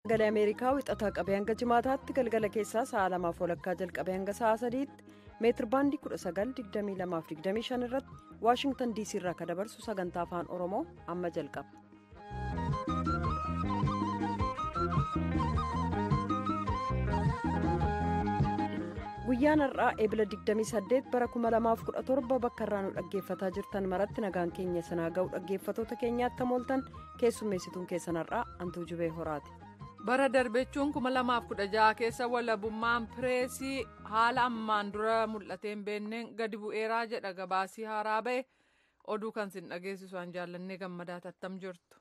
Sagalee Ameerikaa wixataa qabee hanga jimaataatti galgala keessaa sa'a 2:00 jalqabee hanga sa'a 3:00 meetir baandii 19:22-25 irratti Waashingtan DC irraa kan dabarsu sagantaa afaan Oromoo amma jalqaba. Guyyaan har'aa eebila 28 bara 2017 bakka irraa nu dhaggeeffataa jirtan maratti nagaan keenya sanaa ga'u dhaggeeffatoota keenyaatti mooltan keessummeessituun keessan har'aa Antuu Jubee Horaati. Bara darbechuun 2016 keessa walabummaan pireesii haala ammaan dura mul'ateen beenneen gadi bu'eeraa jedha gabaasii haaraa ba'e oduu kan sin dhageessisu an jaallannee gammadaa tattam jirtu.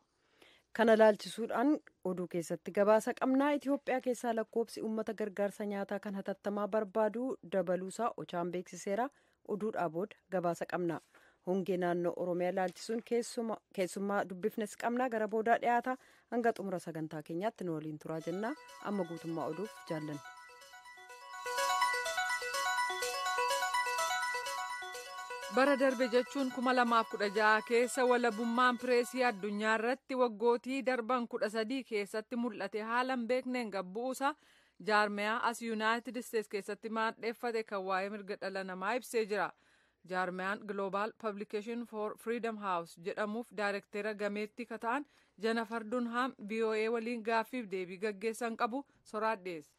Kana laalchisuudhaan oduu keessatti gabaasa qabnaa Itoophiyaa keessaa lakkoobsi uummata gargaarsa nyaataa kan hatattamaa barbaadu dabaluusaa ochaan beeksiseera. Oduudhaa booda gabaasa qabna. Hongee naannoo Oromiyaa laalchisuun keessummaa dubbifnes qabnaa gara boodaa dhiyaata. Hanga xumura sagantaa keenyaatti nu waliin turaa jennaa. Amma guutummaa oduuf jaallanna. Bara darbe jechuun 2016 keessa walabummaan pireesii addunyaa irratti waggootii darban 13 keessatti mul'ate haala hin beekneen gabbu'uusaa jaarmiyaa as yuunaayitid isteetsi keessatti maadheeffate kan waa'ee mirga dhala namaa ibsee jira. jaarmiyaan Global Publication for Freedom House jedhamuuf daayirektera gameettii kan ta'an Jennifer Dunham VOA waliin gaaffiif deebii gaggeessan qabu soraadhees.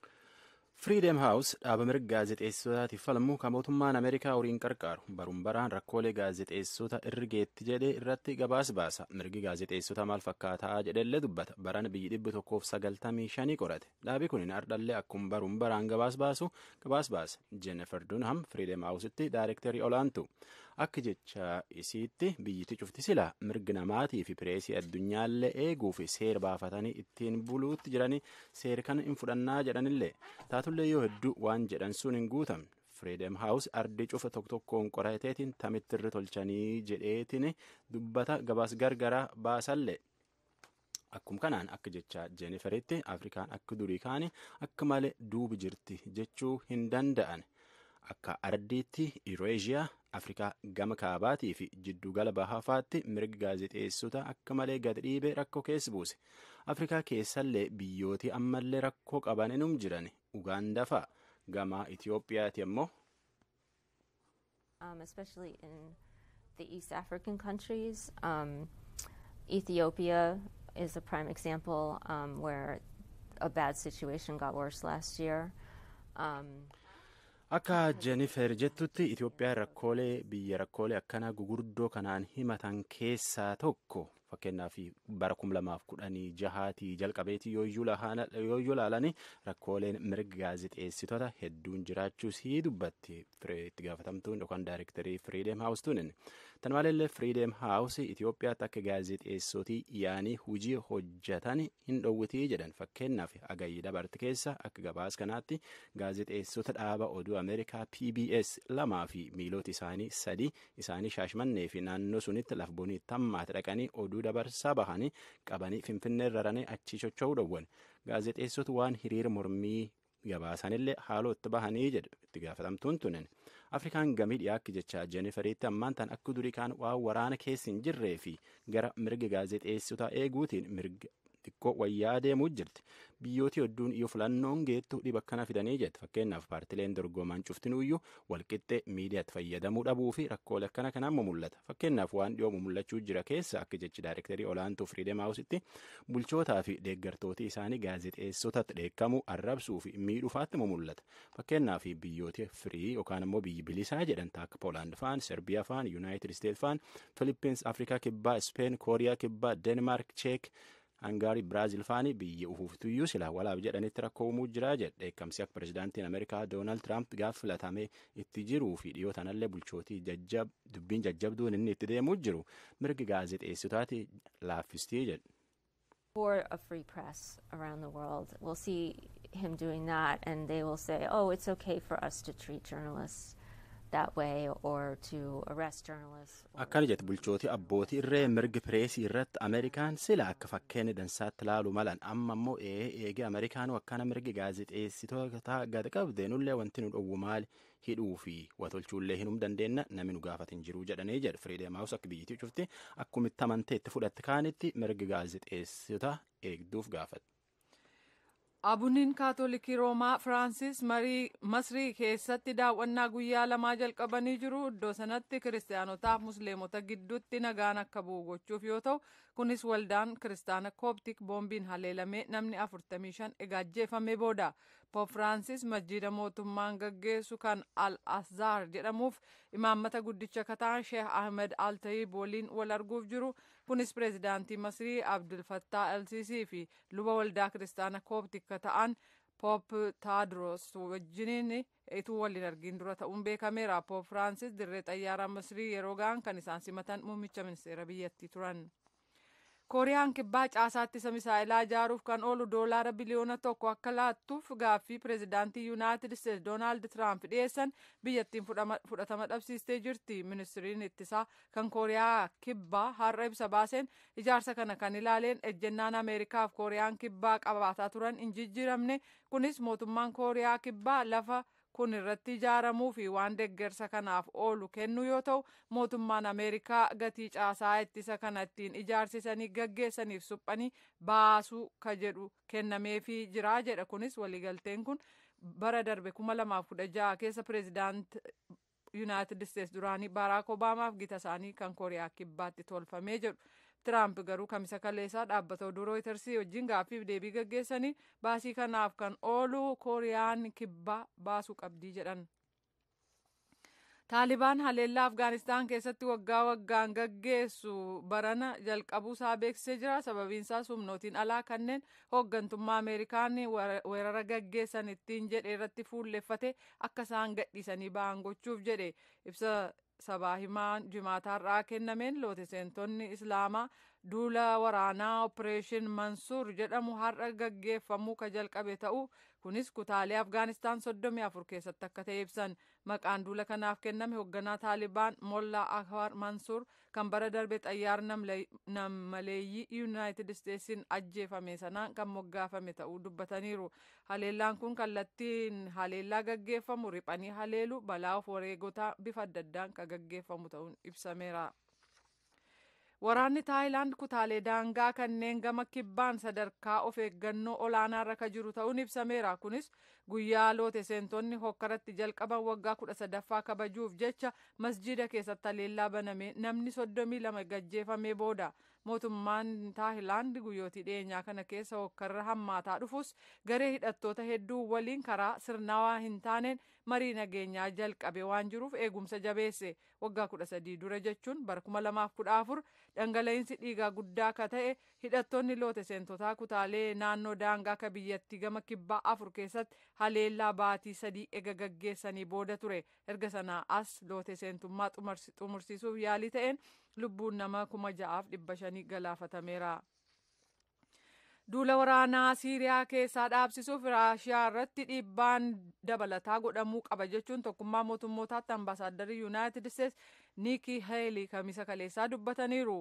Freedom House dhaaba mirga gaazexeessotaatiif falmu kan mootummaan Ameerikaa horiin qarqaaru baruun baraan rakkoolee gaazexeessota irgeetti jedhee irratti gabaas baasa. Mirgi gaazexeessota maal fakkaataa jedhellee dubbata. Baran biyyi 195 qorate. Dhaabi kun ardhallee akkuma baruun baraan gabaas baasa. Jennifer Dunham Freedom House'tti daayirektarii olaantu. Akka jecha isiitti biyyatti cufti sila mirgi namaatii fi pireesii addunyaallee eeguu fi seera baafatanii ittiin buluutti jiranii seera kana hin fudhannaa jedhanillee. Taatullee yoo hedduu waan jedhan sun hin guutamne Freedom House ardii cufa tokkoon qorateetiin tamittirri tolchanii jedheetiin dubbata gabaas gargaraa baasallee. Akkuma kanaan akka jecha Jenniferitti Afrikaan akka durii kaanii akka malee duubi jirti jechuu hin danda'an. Akka ardiitti Yuureeshiyaa, Afrikaa gama kaabaatii fi jiddugala bahafaatti mirga gaazexeessota akka malee gad dhiibee rakkoo keessa buuse. Afrikaa keessallee biyyootii ammallee rakkoo qaban inum jiran Ugaandaa fa'a. Gama Itoophiyaati ammoo. Especially in the East African countries, Ethiopia is a prime example where a bad situation got worse last year. Akka Jennifer jettutti Itoophiyaa rakkoolee akkanaa gugurdoo kanaan himatan keessaa tokko fakkeenyaaf bara 2016 jalqabeetii yoo ilaalanii rakkooleen mirga gaazexeessitoota hedduun jiraachuus dubbatti itti gaafatamtuun yookaan daayirektarii Freedom House tunin. Tan maleellee Freedom House Itoophiyaatti akka gaazexeessotii yaanii hojii hojjetan hin dhowwitii jedhan fakkeenyaaf agayii dabarte keessa akka gabaas kanaatti gaazexeessota dhaaba oduu Ameerikaa PBS 2 fi miilota isaanii 3 isaanii shaashmannee fi naannoo sunitti lafboonii tammaatti dhaqanii oduu dabarsaa bahanii qabanii finfinnee raranii achi socho'uu dhowwan gaazexeessota waan hiriira mormii gabaasanillee haalootti bahanii jedhu itti gaafatamtuun tunin. Afrikaan gamii dhiyaakki jecha Jenniferitti ammaan tan akka durii kaan waan waraana keessa hin jirree fi gara mirga gaazexeessotaa eeguutiin mirga xiqqoo wayyaa deemuu jirti. Biyyooti hedduun yoo filannoon geettu dhiba akkana fidanii jette fakkeenyaaf paartileen dorgomaan cuftinuyyuu walqixxee miidiyaatti fayyadamuu dhabuu fi rakkoolee akkana kanaan mul'ata. Fakkeenyaaf waan dhiyoo mul'achuu jira keessa akka jechi daayirektarii olaantuu Freedom House'tti bulchootaa fi deeggartooti isaanii gaazexeessotatti dheekkamuu arrabsuu fi miidhuufaatti mul'ata. Fakkeenyaaf biyyooti firii yookaan immoo biyyi bilisaa jedhan akka Poolaand faan, Serbiyaa faan, Yuunaayitid Isteet faan, Filippins, Afrikaa kibbaa, Speen, Kooriyaa kibbaa, Deenmaark, Cheek, Hangaarii, Biraazil faanii biyya ufuuftuyyuu silaa walaaf jedhanitti rakkoo uumuu jira jedhe. Dheekkamsi akka pirezidaantiin Ameerikaa Doonaald Tiraamp gaaf filatamee itti jiruu fi dhiyoo tanallee bulchootii dubbiin jajjabduun inni itti deemuu jiru mirgi gaazexeessotaati laaffistii jedhe. For a free press around the world, we'll see him doing that and they will say, oh, it's okay for us to treat journalists that way or to arrest journalists. Akkana jette bulchootii abbootii irree mirgi pireesii irratti Ameerikaan sila akka fakkeenya dansaatti laalu malan amma immoo eegee Ameerikaanuu akkana mirgi gaazexeessitoota gad qabde nullee wanti nu dhowwu maali hidhuu fi watolchuullee hinum dandeenna namni nu gaafatin jiru jedhanii jedhe Freedom House akka biyyittii cufti akkumitti amantee itti fudhatte kaanitti mirgi gaazexeessitoota eegduuf gaafate. Abuniin Kaatolikii Roomaa Firaansis Masrii keessatti daawwannaa guyyaa lamaa jalqabanii jiru. Iddoo sanatti kiristaanotaaf musliimota gidduutti nagaan akka bu'u gochuuf yoo ta'u, kunis waldaan kiristaana kooptik boombiin haleelamee namni 45 ajjeefamee booda. Poop Firaansis masjiida mootummaan gaggeessu kan Al-Azhar jedhamuuf imaammata guddicha kataan Sheekh Ahmed Al-Tayyib waliin wal arguuf jiru. Kunis pireezidaantii Masrii Abdul Fattah El-Sisii fi luba waldaa kiristaana kooptik ta'an Poop Taadros wajjiniin ituu waliin argin dura ta'uun beekameera. Poop Firaansis dirree xayyaaraa Masrii yeroo ga'an kan isaan simatan muummicha ministeera biyyattii turan. Kooriyaan kibbaa caasaatti isa misaa'ilaa ijaaruuf kan oolu $1 biliyoona akka laattuuf gaaffii pireezidaantii Yuunaayitid Isteetsi Doonaald Tiraamp dhiyeessan biyyattiin fudhatama dhabsiistee jirti. Ministiriin ittisaa kan Kooriyaa kibbaa har'a ibsa baaseen ijaarsa kana kan ilaaleen ejjennaan Ameerikaaf Kooriyaan kibbaa qabaataa turan hin jijjiiramne. Kunis mootummaan Kooriyaa kibbaa lafa kun irratti ijaaramuu fi waan deeggarsa kanaaf oolu kennu yoo ta'u, mootummaan Ameerikaa gatii caasaa ittisa kana ittiin ijaarsisanii gaggeessaniif suphanii baasuu ka jedhu kennameefii jira jedha. Kunis waliigalteen kun bara darbe 2016 keessa pireezidaant Yuunaayitid Isteetsi duraanii Baaraak Obaamaaf gita isaanii kan Kooriyaa kibbaatti tolfamee jedhu. Tiraamp garuu kamisa kaleessaa dhaabbata oduu Rooyitarsii wajjin gaaffiif deebii gaggeessanii baasii kanaaf kan oolu Kooriyaan kibbaa baasuu qabdii jedhan. Taalibaan haleellaa Afgaanistaan keessatti waggaa waggaan gaggeessu barana jalqabuusaa beeksisee jira. Sababiinsaas humnootiin alaa kanneen hooggantummaa Ameerikaan weerara gaggeessan ittiin jedhe irratti fuulleffate akka isaan gadhiisanii ba'an gochuuf jedhe. Ibsa sabaa himaan jimaataarraa kennameen lootiseentonni islaamaa duula waraanaa Opereeshin Mansuur jedhamu har'a gaggeeffamuu ka jalqabe ta'u, kunis kutaalee Afgaanistaan 34 keessatti akka ta'e ibsan. Maqaan duula kanaaf kenname hoogganaa Taalibaan Mollaa Akbar Mansuur kan bara darbe xayyaara nammaleeyyii Yuunaayitid Isteetsiin ajjeefame sanaan kan moggaafame ta'uu dubbataniiru. Haleellaan kun kallattiin haleellaa gaggeeffamu riphanii haleelu balaa of wareegotaa bifa adda addaan kan gaggeeffamu ta'uun ibsameera. Waraanni Taayilaand kutaalee daangaa kanneen gama kibbaan sadarkaa of eeggannoo olaanaarra ka jiru ta'uun ibsameera. Kunis guyyaa looteseentonni hokkaratti jalqaban waggaa 13ffaa kabajuuf jecha masjiida keessatti haleellaa baname namni 32 ajjeefamee booda. Mootummaan Taayilaand guyyootii dhiyeenyaa kana keessa hokkarra hammaataa dhufus garee hidhattoota hedduu waliin karaa sirnawaa hin taaneen marii nageenyaa jalqabe waan jiruuf eegumsa jabeesse. Waggaa 13 dura jechuun bara 2014 dhangala'iinsi dhiigaa guddaa ka ta'e hidhattoonni looteseentotaa kutaalee naannoo daangaa ka biyyattii gama kibbaa 4 keessatti haleellaa baatii 3 ega gaggeessanii booda ture. Erga sanaa as looteseentummaa xumursiisuuf yaalii ta'een lubbuun nama 6,500 galaafatameera. Duula waraanaa Siiriyaa keessaa dhaabsisuuf Raashiyaa irratti dhiibbaan dabalataa godhamuu qaba jechuun tokkummaa mootummootaatti ambaasaaddarri Yuunaayitid Isteetsi Niikii Heelii kamisa kaleessaa dubbataniiru.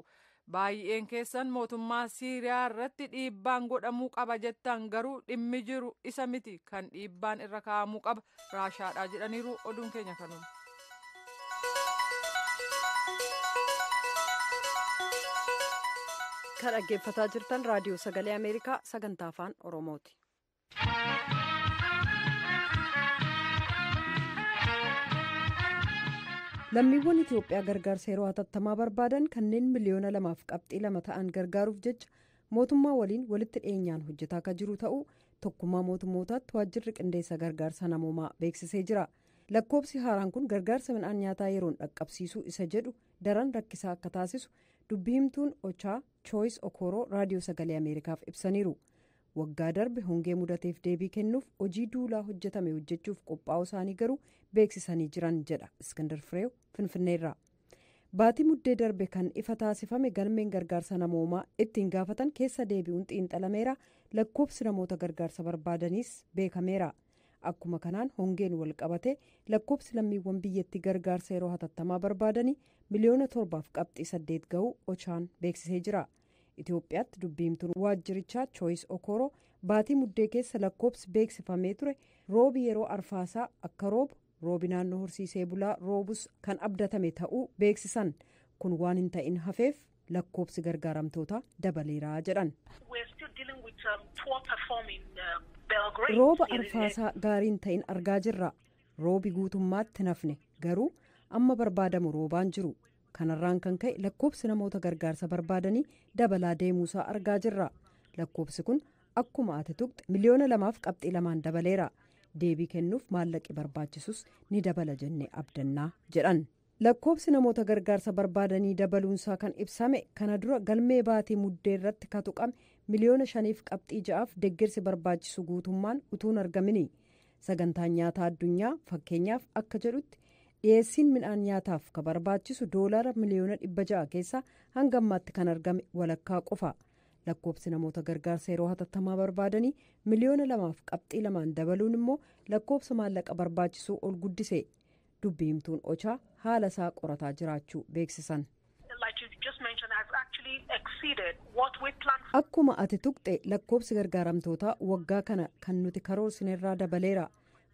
Baay'een keessan mootummaa Siiriyaa irratti dhiibbaan godhamuu qaba jettan garuu dhimmi jiru isa miti kan dhiibbaan irra kaa'amuu qaba Raashiyaadha jedhaniiru. Oduun keenya kanuma. Kan dhaggeeffataa jirtan raadiyoo sagalee Ameerikaa sagantaa afaan Oromooti. Lammiiwwan Itoophiyaa gargaarsa yeroo hatattamaa barbaadan kanneen miliyoona 2.2 ta'an gargaaruuf jecha mootummaa waliin walitti dhiyeenyaan hojjetaa akka jiru ta'uu tokkummaa mootummootaatti waajjirri qindeessa gargaarsa namoomaa beeksisee jira. Lakkoobsi haaraan kun gargaarsa midhaan nyaataa yeroon dhaqqabsiisuu isa jedhu daran rakkisaa akka taasisu dubbii himtuun Ochaa Choice Okoroo raadiyoo sagalee Ameerikaaf ibsaniiru. Waggaa darbe hongee mudateef deebii kennuuf hojii duulaa hojjetame hojjechuuf qophaa'uu isaanii garuu beeksisanii jiran jedha Iskandar Fireew Finfinneerraa. Baatii muddee darbe kan ifa taasifame galmeen gargaarsa namoomaa ittiin gaafatan keessa deebi'uun xiinxalameera. Lakkoobsi namoota gargaarsa barbaadaniis beekameera. Akkuma kanaan hongeen wal qabate lakkoobsi lammiiwwan biyyattii gargaarsa yeroo hatattamaa barbaadanii miliyoona 7.8 ga'uu Ochaan beeksisee jira. Itoophiyaatti dubbiimtuun waajjirichaa Choice Okoroo baatii muddee keessa lakkoobsi beeksifamee ture roobi yeroo arfaasaa akka roobi naannoo horsiisee bulaa roobus kan abdatame ta'uu beeksisan. Kun waan hin ta'in hafeef lakkoobsi gargaaramtoota dabaleeraa jedhan. rooba arfaasaa gaariin ta'in argaa jirra. Roobi guutummaatti nafne garuu amma barbaadamu roobaan jiru. Kanarraan kan ka'e lakkoofsi namoota gargaarsa barbaadanii dabalaa deemuusaa argaa jirra. Lakkoofsi kun akkuma ati tuqxe miliyoona 2.2 dabaleera. Deebii kennuuf maallaqi barbaachisus ni dabala jennee abdannaa jedhan. Lakkoofsi namoota gargaarsa barbaadanii dabaluunsaa kan ibsame kana dura galmee baatii muddee irratti ka tuqame miliyoona 5.6 deeggarsi barbaachisu guutummaan utuun argamini. Sagantaan nyaataa addunyaa fakkeenyaaf akka jedhutti dhiyeessiin midhaan nyaataaf ka barbaachisu doolaara miliyoona 600 keessaa hanga ammaatti kan argame walakkaa qofa. Lakkoofsi namoota gargaarsa yeroo hatattamaa barbaadanii miliyoona 2.2 dabaluun immoo lakkoofsa maallaqa barbaachisuu ol guddise. Dubbi himtuun Ochaa haala isaa qorataa jiraachuu beeksisan. Akkuma ati tuqxe lakkoofsi gargaaramtootaa waggaa kana kan nuti karoorsinerraa dabaleera.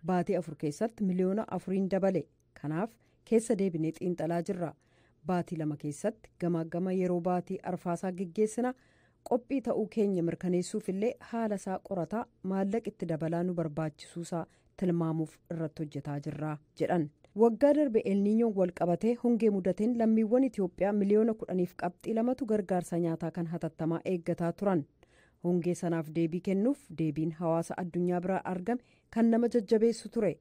Baatii 4 keessatti miliyoona 4 dabale. Kanaaf keessa deebinee xiinxalaa jirra. Baatii 2 keessatti gama yeroo baatii arfaasaa geggeessina. Qophii ta'uu keenya mirkaneessuuf illee haala isaa qorataa maallaqa itti dabalaa nu barbaachisuusaa tilmaamuuf irratti hojjetaa jirra jedhan. Waggaa darbe elniinyoon wal qabatee hongee mudateen lammiiwwan Itoophiyaa miliyoona 10.2 gargaarsa nyaataa kan hatattamaa eeggataa turan. Hongee sanaaf deebii kennuuf deebiin hawaasa addunyaa biraa argame kan nama jajjabeessu ture.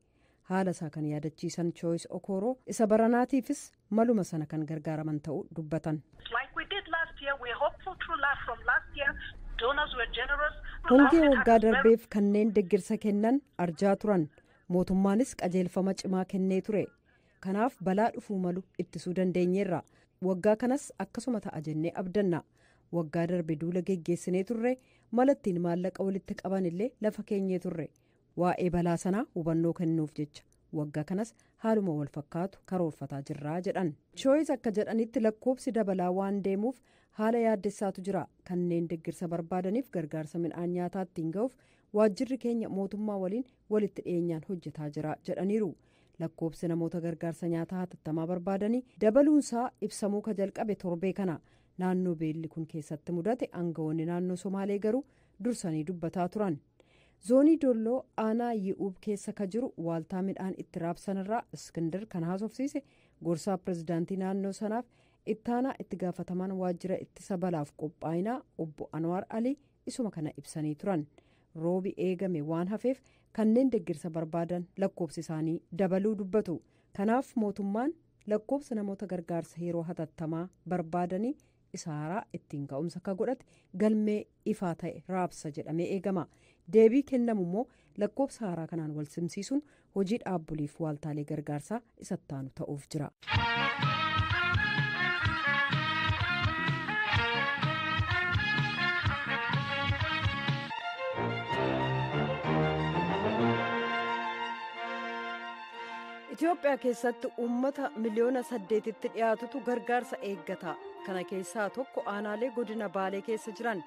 Haala isaa kan yaadachiisan Choice Okoroo isa baranaatiifis maluma sana kan gargaaraman ta'uu dubbatan. Hongee waggaa darbeef kanneen deeggarsa kennan arjaa turan. Mootummaanis qajeelfama cimaa kennee ture. Kanaaf balaa dhufuu malu ittisuu dandeenyeerra. Waggaa kanas akkasuma ta'a jennee abdanna. Waggaa darbe duula geggeessinee turre malattiin maallaqa walitti qaban illee lafa keenyee turre. Waa'ee balaa sanaa hubannoo kennuuf jecha waggaa kanas haaluma wal fakkaatu karoorfataa jirraa jedhan. Choice akka jedhanitti lakkoofsi dabalaa waan deemuuf haala yaaddessaatu jira. Kanneen deeggarsa barbaadaniif gargaarsa midhaan nyaataa ittiin ga'uuf waajjirri keenya mootummaa waliin walitti dhiyeenyaan hojjetaa jira jedhaniiru. Lakkoofsi namoota gargaarsa nyaataa hatattamaa barbaadanii dabaluunsaa ibsamuu ka jalqabe torbee kana. Naannoo beelli kun keessatti mudate aangawoonni naannoo Somaalee garuu dursanii dubbataa turan. Zoonii Dolloo aanaa Yi'uub keessa ka jiru waaltaa midhaan itti raabsanirraa Iskindir kan haasofsiise gorsaa pirezidaantii naannoo sanaaf ittaanaa itti gaafataman waajjira ittisa balaaf qophaa'inaa obbo Anwaar Alii isuma kana ibsanii turan. Roobi eegame waan hafeef kanneen deeggarsa barbaadan lakkoofsi isaanii dabaluu dubbatu. Kanaaf mootummaan lakkoofsa namoota gargaarsa yeroo hatattamaa barbaadanii isa haaraa ittiin ka'umsa ka godhate galmee ifaa ta'e raabsa jedhamee eegama. Deebii kennamu immoo lakkoofsa haaraa kanaan wal simsiisuun hojii dhaabbuliif waaltaalee gargaarsaa isattaanu ta'uuf jira. Itoophiyaa keessatti uummata miliyoona 8tti dhiyaatutu gargaarsa eeggata. Kana keessaa tokko aanaalee godina Baalee keessa jiran.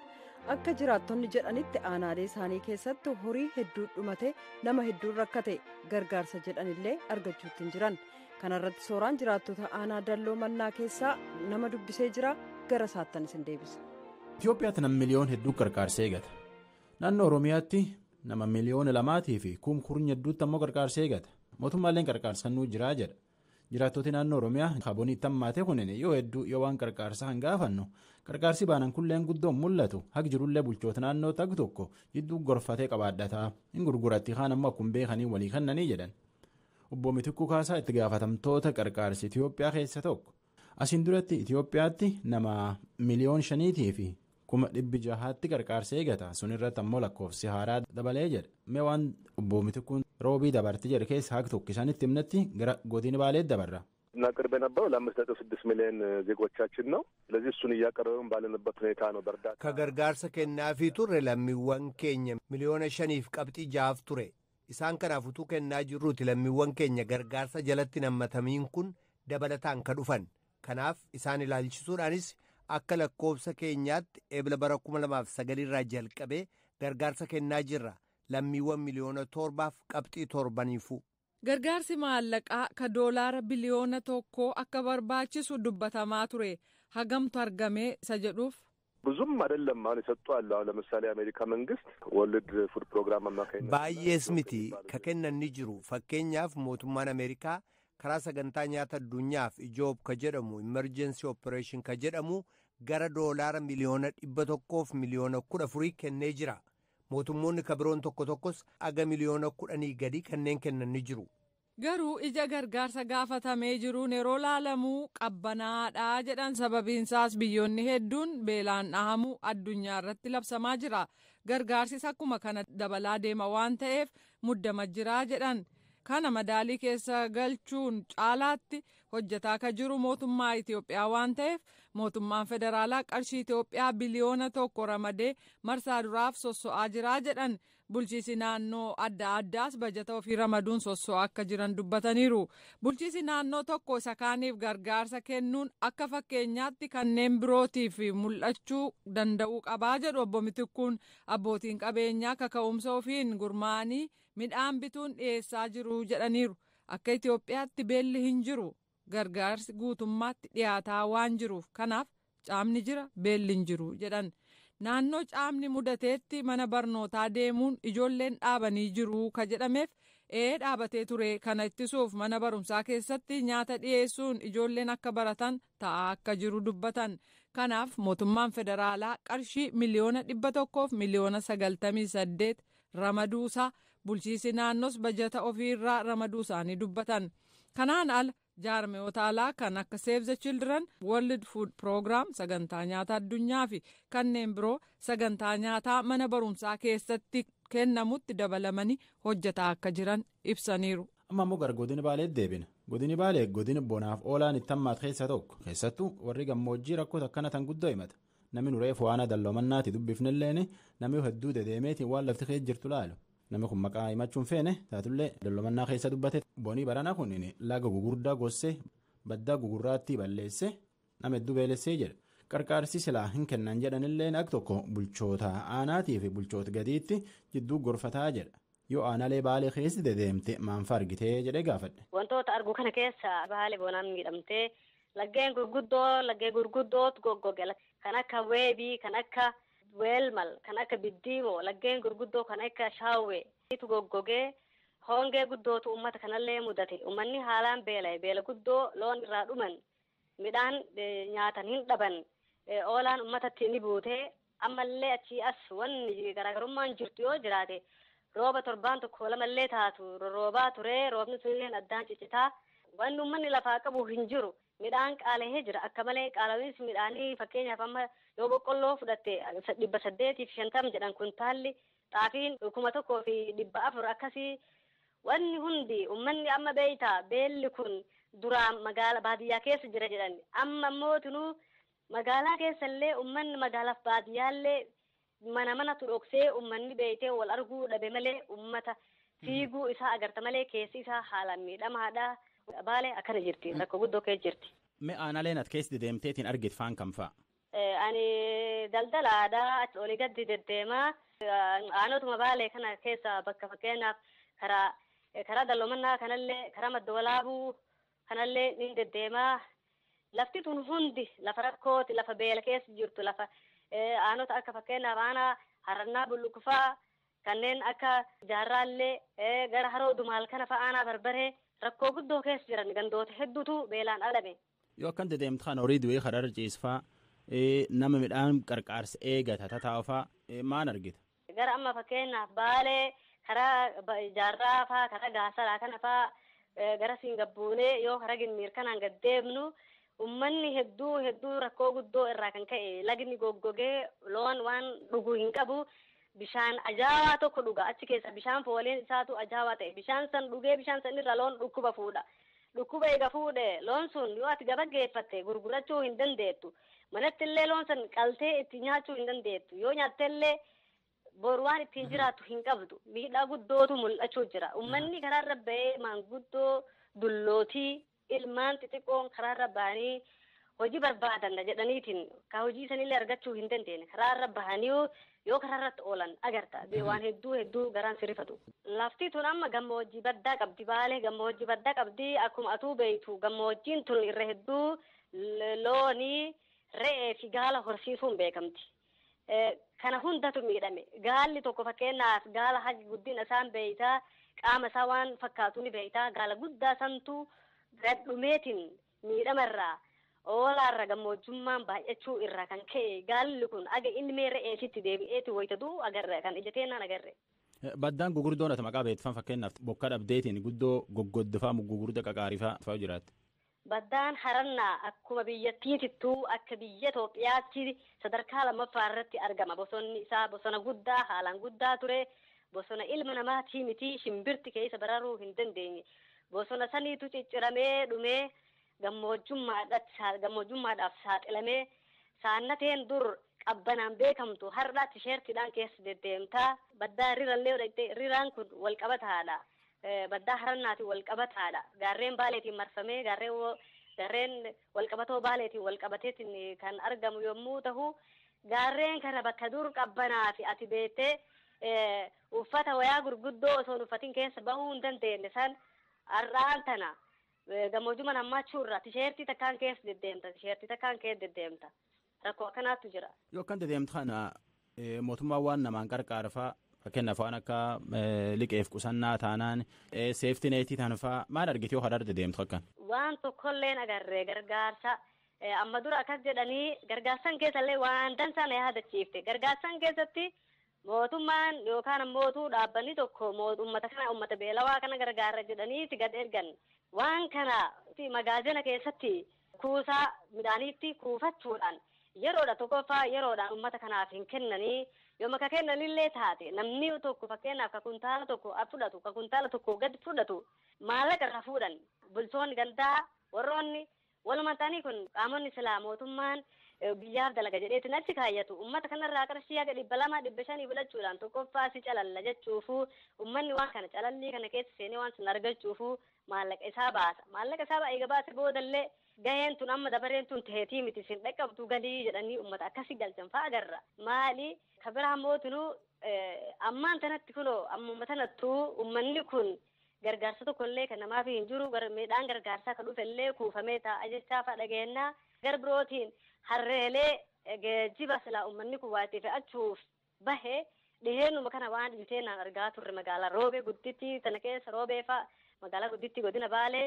Akka jiraattonni jedhanitti aanaalee isaanii keessatti horii hedduu dhumate nama hedduun rakkate gargaarsa jedhanillee argachuutti hin jiran. Kana irratti sooraan jiraattota aanaa Dalloo Mannaa keessaa nama dubbisee jira gara saattanis hin deebisa. Itoophiyaatti nama miliyoon hedduu gargaarsa eegata. Naannoo Oromiyaatti nama miliyoona 2 fi kurnya hedduutti ammoo gargaarsa eegata. Mootummaaleen gargaarsa nuu jiraa jedha. Jiraattoti naannoo Oromiyaa kaabonii tammaatee kunin yoo hedduu yoo waan gargaarsaa hin gaafannu gargaarsi baanan kulleen guddoon mul'atu haqi jirullee bulchoota naannoo tag tokko jidduu gorfatee qabaadhataa hin gurguratti kaan ammoo akkuma beekanii walii kannanii jedhan. Obbo Mitikuu Kaasaa itti gaafatamtoota gargaarsi Itoophiyaa keessa tokko. Asiin duratti Itoophiyaatti nama miliyoon 5 fi 600,000tti gargaarsa eegata. Sun irratti ammoo lakkoofsi haaraa dabalee jedha. Mee waan obbo Mitikuun roobii dabarti jedhe keessa haqi tokko isaanitti himnatti gara godina Baalee dabarra. እናቀርብ የነበረው ለ5.6 ሚሊዮን ዜጎቻችን ነው። ስለዚህ እሱን እያቀረብን ባለንበት ሁኔታ ነው። በርዳታ ከገርጋርሰ ከናፊ ቱሬ ለሚወን ኬኛ ሚሊዮን 5.6 ቱሬ ኢሳን ከናፉቱ ከና ጅሩት ለሚወን ኬኛ ገርጋርሰ ጀለቲ ነመተሚን ኩን ደበለታን ከዱፈን ከናፍ ኢሳን ኢላልቺሱዳኒስ akka lakkoofsa keenyaatti eebla bara 2009 irraa jalqabee gargaarsa kennaa jirra lammiiwwan miliyoona 7.7. Gargaarsi maallaqaa ka doolaara biliyoona 1 akka barbaachisu dubbatamaa ture hagamtu argamee isa jedhuuf. ብዙም አይደለም አሁን የሰጡ አለ። አሁን ለምሳሌ አሜሪካ መንግስት ወርልድ ፉድ ፕሮግራም አማካኝነት ባየስ ሚቲ ከከነን ጅሩ ፈኬኛፍ ሞቱማን አሜሪካ karaa sagantaa nyaata addunyaaf ijoob ka jedhamu emergency operation ka jedhamu gara doolaara miliyoona 100 miliyoona 14 kennee jira. mootummoonni kabiroon tokkos aga miliyoona 10 gadi kanneen kennanii jiru. Garuu ija gargaarsa gaafatamee jiruun yeroo laalamuu qabbanaadhaa jedhan sababiinsaas biyyoonni hedduun beelaan dhahamuu addunyaa irratti labsamaa jira. Gargaarsis akkuma kana dabalaa deema waan ta'eef muddama jiraa jedhan. Kana madaalii keessa galchuun caalaatti hojjetaa ka jiru mootummaa Itoophiyaa waan ta'eef mootummaan federaalaa qarshii Itoophiyaa biliyoona 1 ramadee marsaa duraaf sosso'aa jiraa jedhan. Bulchiisi naannoo adda addaas bajata ofii ramaduun sosso'aa akka jiran dubbataniiru. Bulchiisi naannoo tokko isa kaaniif gargaarsa kennuun akka fakkeenyaatti kanneen birootiif mul'achuu danda'uu qabaa jedhu obbo Mitikkuun. Abbootiin qabeenyaa kaka'umsa ofiin gurmaa'anii midhaan bituun dhiyeessaa jiru jedhaniiru. Akka Itoophiyaatti beelli hin jiru. Gargaarsi guutummaatti dhiyaataa waan jiruuf kanaaf caamni jira beelli hin jiru jedhan. Naannoo caamni mudateetti mana barnootaa deemuun ijoolleen dhaabanii jiru ka jedhameef dhaabatee ture. Kana ittisuuf mana barumsaa keessatti nyaata dhiyeessuun ijoolleen akka baratan ta'aa akka jiru dubbatan. Kanaaf mootummaan federaalaa qarshii miliyoona 100 miliyoona 98 ramaduusaa bulchiisi naannoos bajata ofiirraa ramaduu isaanii dubbatan. Kanaan ala jaarmiyoota alaa kan akka Save the Children, World Food Program sagantaa nyaata addunyaa fi kanneen biroo sagantaa nyaataa mana barumsaa keessatti kennamutti dabalamanii hojjetaa akka jiran ibsaniiru. Amma immoo gara godina Baaleetti deebina. Godini Baalee godina bonaaf oolaan itti hammaatu keessa tokko. Keessattuu warri gammoojjii rakkoota akkana tan guddoo himata. Namni nureef waan dalloomannaati dubbifnilleen namni hedduu dedeemeetiin waan lafti keessa jirtu laalu. Namni kun maqaa himachuun feene taatullee dalloomannaa keessa dubbate bonii barana kun laga gugurdaa gossee baddaa gugurraatti balleesse nama hedduu beelessee jedha. Qarqaarsi silaa hin kennan jedhanillee akka tokko bulchoota aanaatii fi bulchoota gadiitti jidduu gorfataa jedha. Yoo aanaalee Baalee keessi dedeemte maanfa argitee jedhee gaafadhe. Wantoota argu kana keessa Baalee bonaan miidhamtee laggeen gurguddootu goggoge kan akka weebii kan akka weelmal kan akka biddiimoo laggeen gurguddoo kan akka shaawwee itu goggogee hongee guddootu ummata kanallee mudate. Ummanni haalaan beela guddoo loon irraa dhuman midhaan nyaatan hin dhaban oolaan ummatatti ni buutee ammallee achii as wanni garaagarummaan jirtu yoo jiraate rooba torbaan tokko lamallee taatu roobaa ture. Roobni sunillee addaan cicitaa wanni ummanni lafaa qabu hin jiru. Midhaan qaala'ee jira akka malee qaala'iinsi midhaanii fakkeenyaaf amma yoo boqqolloo fudhatte 850 jedhan kuntaalli xaafiin 1,400 akkasii wanni hundi ummanni amma beeyta beelli kun duraan magaala baadiyyaa keessa jira jedhan amma mootunuu magaalaa keessallee ummanni magaalaaf baadiyyaallee mana turoksee ummanni beeytee wal arguu dhabe malee ummata fiiguu isaa agarta malee keessi isaa haalaan miidhamaadha. Baalee akkana jirti rakkoo guddoo keessa jirti. Mee aanaaleen ati keessa deemteetiin argite faan kam fa'a? Ani daldalaadha achi olii gadi deddeemaa aanotuma Baalee kana keessa bakka fakkeenyaaf karaa dalloomannaa kanallee karaa madda walaabuu kanallee ni deddeemaa. Lafti tun hundi lafa rakkooti lafa beela keessa jirtu lafa aanota akka fakkeenyaaf aanaa harannaa bullukufaa kanneen akka jaarraallee gara haroo dumaal kana fa'a aanaa barbaree rakkoo guddoo keessa jiran gandoota hedduutu beelaan alame. Yoo akkan dedeemtu kan horii du'ee karaa ciisfaa nama midhaan qarqaarsa eegata tataa'ufaa maan argita? Gara amma fakkeenyaaf Baalee karaa jaarraa faa karaa gaasaraa kana faa gara Singabbuunee yoo karaa Ginniir kanaan gad deemnu ummanni hedduu rakkoo guddoo irraa kan ka'e lagni goggogee loon waan dhuguu hin qabu. Bishaan ajaa'aa tokko dhuga achi keessa bishaan fooliin isaatu ajaa'aa ta'e bishaan san dhugee bishaan san irra loon dhukkuba fuudha. Dhukkuba eega fuudhe loon sun yoo ati gabaggeeffatte gurgurachuu hin dandeettu. Manatti illee loon san qaltee itti nyaachuu hin dandeettu. Yoo nyaattellee boru waan ittiin jiraattu hin qabdu. Miidhaa guddootu mul'achuu jira. Uummanni karaarra ba'ee maanguddoo dullootii ilmaan xixiqqoon karaarra ba'anii hojii barbaadan jedhaniitiin ka hojii sanillee argachuu hin dandeenye karaarra bahanii yoo karaarratti oolan agarta waan hedduu garaan sirrifatu. Lafti tun amma gammoojjii baddaa qabdi. Baalee gammoojjii baddaa qabdi akkuma atuu beeytu gammoojjiin tun irra hedduu loonii re'ee fi gaala horsiisuun beekamti. Kana hundatu miidhame. Gaalli tokko fakkeenyaaf gaala hagi guddina isaan beeytaa qaama isaa waan fakkaatu ni beeytaa gaala guddaa santu gadhumeetiin miidhamarraa oolaarra gammoojjummaan baay'achuu irraa kan ka'e gaalli kun aga ilmee re'eetitti deebi'eeti wayitaduu agarre kan ijateenaan agarre. Baddaan gugurdoon ati maqaa beektan fakkeenyaaf bokka dhabdeetiin guddoo goggoddifaa gugurda qaqaarifaa fa'aa jiraatti. Baddaan harannaa akkuma biyyattiitittuu akka biyya Itoophiyaatti sadarkaa lammaffaa irratti argama. Bosonni isaa bosona guddaa haalaan guddaa ture. Bosona ilma namaatii miti shimbirti keessa bararuu hin dandeenye. Bosona saniitu cicciramee dhumee gammoojjummaadhaaf saaxilamee saannateen dur qabbanaan beekamtu har'a tisheertiidhaan keessa deddeemtaa. Baddaa rirallee odhaqxee riraan kun walqabataadha. Baddaa harannaatiin walqabataadha. Gaarreen baaleetiin marfamee gaarreen walqabatoo baaleetiin walqabateetiin kan argamu yommuu ta'u gaarreen kana bakka dur qabbanaa fi ati beettee uffata wayaa gurguddoo osoo uffatiin keessa bahuu hin dandeenye san har'aan tana gammoojjuma nammaachuu irraa tisheertii takkaan keessa deddeemta. Rakkoo akkanaatu jira. Yoo akkan deddeemtu kana mootummaan waan namaan qarqaarfaa fakkeenyaaf waan akka liqeef qusannaa taanaan seeftineetii taanfaa maal argite yoo hadar deddeemtu akkan? Waan tokkolleen agarree gargaarsa amma dura akkas jedhanii gargaarsan keessallee waan dansaan yaadachiifte gargaarsan keessatti mootummaan yookaan ammootu dhaabbanni tokko uummata beelawaa kana gargaara jedhanii gad ergan waan kana magaazina keessatti kuusaa midhaaniitti kuufachuudhaan yeroodha tokkoffaa yeroodhaan uummata kanaaf hin kennanii yoo maka kennanillee taate namni tokko fakkeenyaaf ka kuntaala tokko fudhatu ka kuntaala tokko gad fudhatu maallaqa irraa fuudhan bultoonni gandaa warroonni walumaa ta'anii kun qaamonni silaa mootummaan biyyaaf dalaga jedheetiin achi kaayyatu uummata kanarraa qarshii haga 200-500 fudhachuudhaan tokkoffaa si calalla jechuufu uummanni waan kana calallii kana keessa seenee waan sun argachuufu maallaqa isaa baasa baase boodallee gaheen tun amma dabareen tun teetii miti sin dhaqqabdu galii jedhanii uummata akkasi galchan fa'a agarra maali kabira mootinu ammaan tanatti kunoo ammuma tanattuu uummanni kun gargaarsa tokkollee kan namaaf hin jiru midhaan gargaarsaa kan dhufellee kuufamee taa'a jechaa fa'a dhageenyaa garbirootiin harreelee geejjiba silaa uummanni kun waa itti fe'achuuf bahe dhiheenuma kana waan dhibiteenaan argaa turre magaalaa roobee gudditti tana keessa roobee fa'a magaalaa gudditti godina baalee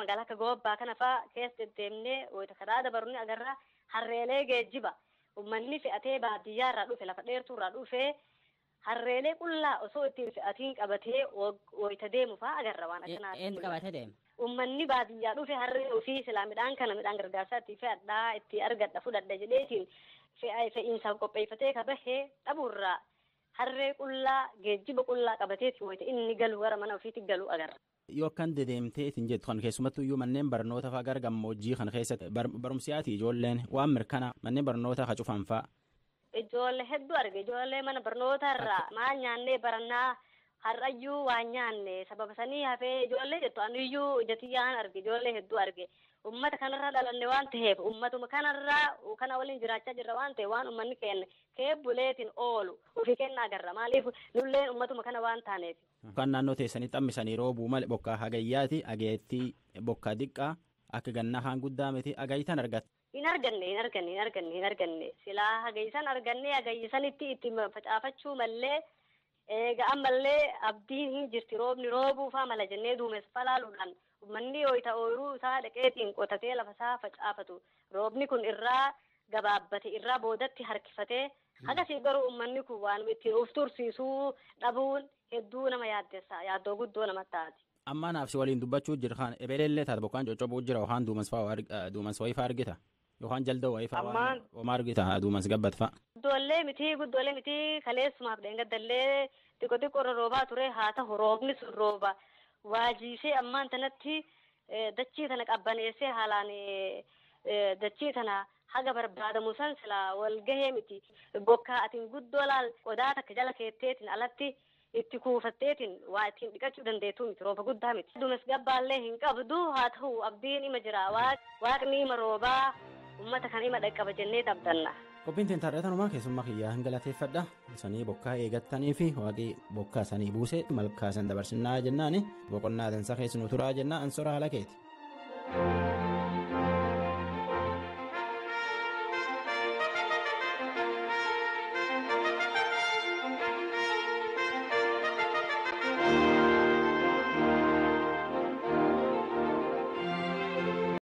magaalaa akka goobbaa kana fa'a keessa deddeemnee wayita karaa dabarunni agarra harreelee geejjiba uummanni fe'atee baadiyyaa irraa dhufe lafa dheertuu irraa dhufe harreelee qullaa osoo ittiin fe'atiin qabatee wayita deemu fa'a agarra waan akkanaa. Eenyu qabatee deema? Uummanni baadiyyaa dhufe harree ofii silaa midhaan gargaarsaa itti fe'adhaa itti argadha fudhadha jedheetiin fe'iinsaaf qopheeffatee ka bahee dhabuurraa harree qullaa geejjiba qullaa qabateeti wayita inni galu gara mana ofiitti galu agarra. Yoo akkan dedeemtee ittiin jettu kan keessumattuu iyyuu manneen barnoota fa'aa gara gammoojjii kan keessatti barumsiyaati ijoolleen waan mirkana manneen barnoota ka cufan fa'a. Ijoollee hedduu arge ijoollee mana barnoota irraa maal nyaannee barannaa har'ayyuu waan nyaanne sababa sanii hafee ijoollee jettu aniyyuu ijatiyyaan arge ijoollee hedduu arge ummata kanarraa dhalanne waan ta'eef ummatuma kanarraa kana waliin jiraachaa jirra waan ta'e waan ummanni keenya keebbuleetiin oolu ofii kenna agarra maaliif nulleen ummatuma kana waan taaneef. Kan naannoo teessanii xammisanii roobuu malee bokkaa hagayyaati ageettii bokkaa diqqaa akka gannaa haan guddaa miti agayitan argatta. Hin arganne silaa hagayyisan arganne hagayyisanitti itti facaafachuu mallee eega ammallee abdiin hin jirti roobni roobuufaa mala jennee duumessa falaaluudhaan uummanni wayita ooyiruu isaa dhaqeetiin qotatee lafa isaa facaafatu roobni kun irraa gabaabbate irraa boodatti harkifatee hagasii garuu uummanni kun waan ittiin of tursiisuu dhabuun hedduu nama yaaddoo guddoo namatti taati. Amma naafsi waliin dubbachuu jira kan ebeelellee taate bokkaan coccobuu jira yookaan duumessa wayifaa argita yookaan jalda wayifaa waan argita duumessa gabbatfaa. Guddoolee miti kaleessumaaf dheengaddallee xiqqoo roobaa ture haa ta'u roobni sun rooba waajiisee ammaan tanatti dachii tana qabbaneessee haalaan dachii tana haga barbaadamu san silaa wal gahee miti bokkaa atiin guddoo laal qodaa takka jala keetteetiin alatti itti kuufatteetiin waa ittiin dhiqachuu dandeettu miti rooba guddaa miti. Duumessa gabbaallee hin qabdu haa ta'u abdiin ima jira waaqni ima roobaa ummata kan ima dhaqqaba jennee abdanna. Qophiin tintaarratanumaa keessummaa kiyyaa hin galateeffadha. Sanii bokkaa eegattanii fi waaqii bokkaa sanii buusee malkaa san dabarsinnaa jennaani boqonnaa dansaa keessanuu turaa jennaa ansoraa haala keeti.